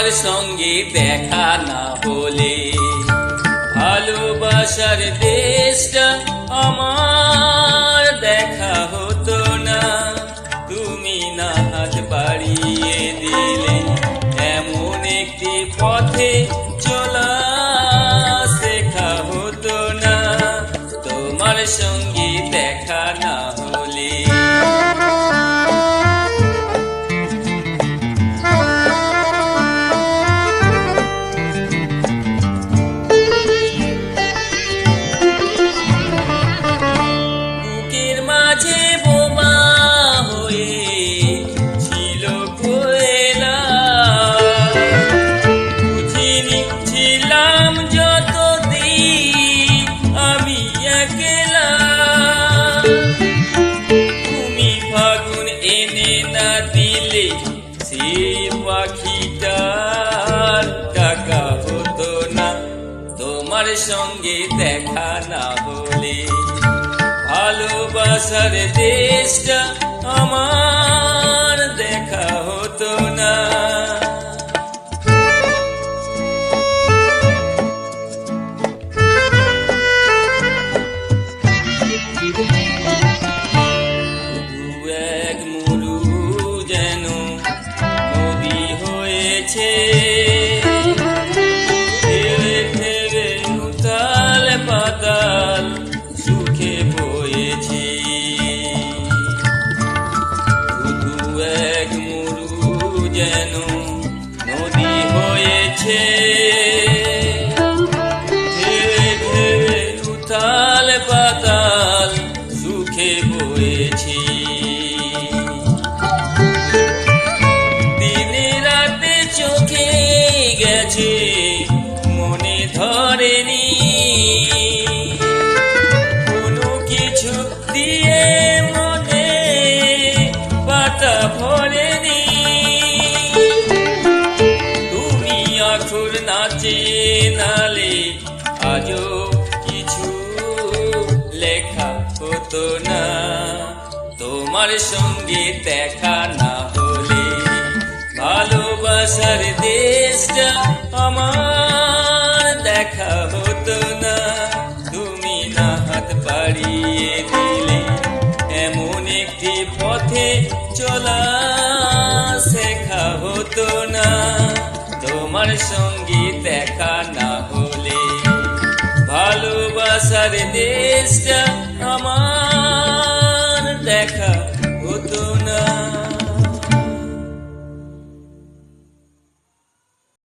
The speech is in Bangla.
তোমার সঙ্গে দেখা না হলে ভালোবাসার দেশটা আমার দেখা হতো না। তুমি না হাত বাড়িয়ে দিলে এমন একটি পথে চলা শেখা হতো না তোমার সঙ্গে দেখা না হলে। বুকের মাঝে বোমা হয়ে ছিল কোয়েলা, বুঝিনি ছিলাম যতদিন আমি একলা। তুমি ফাগুন এনে না দিলে সে পাখিটার টাকা হতো না তোমার সঙ্গে দেখা না হলে ভালোবাসার দেশটা আমার দেখা হতো না। এক মরু যেন নদী হয়েছে, উতাল পাতাল সুখে বয়েছি। শুধু এক মরু যেন নদী হয়েছে, উতাল পাতাল সুখে বয়েছি। দিনে রাতে চোখে গেছে মনে ধরেনি, কোনো কিছু দিয়ে মনে পাতা ভরেনি। তুমি আখর নাচে নালে আজও কিছু লেখা হতো না তোমার সঙ্গে দেখা না হলে ভালোবাসার দেশটা আমার দেখা হতো না। তুমি না হাত বাড়িয়ে দিলে এমন একটি পথে চলা শেখা হতো না তোমার সঙ্গে দেখা না হলে ভালোবাসার দেশটা আমার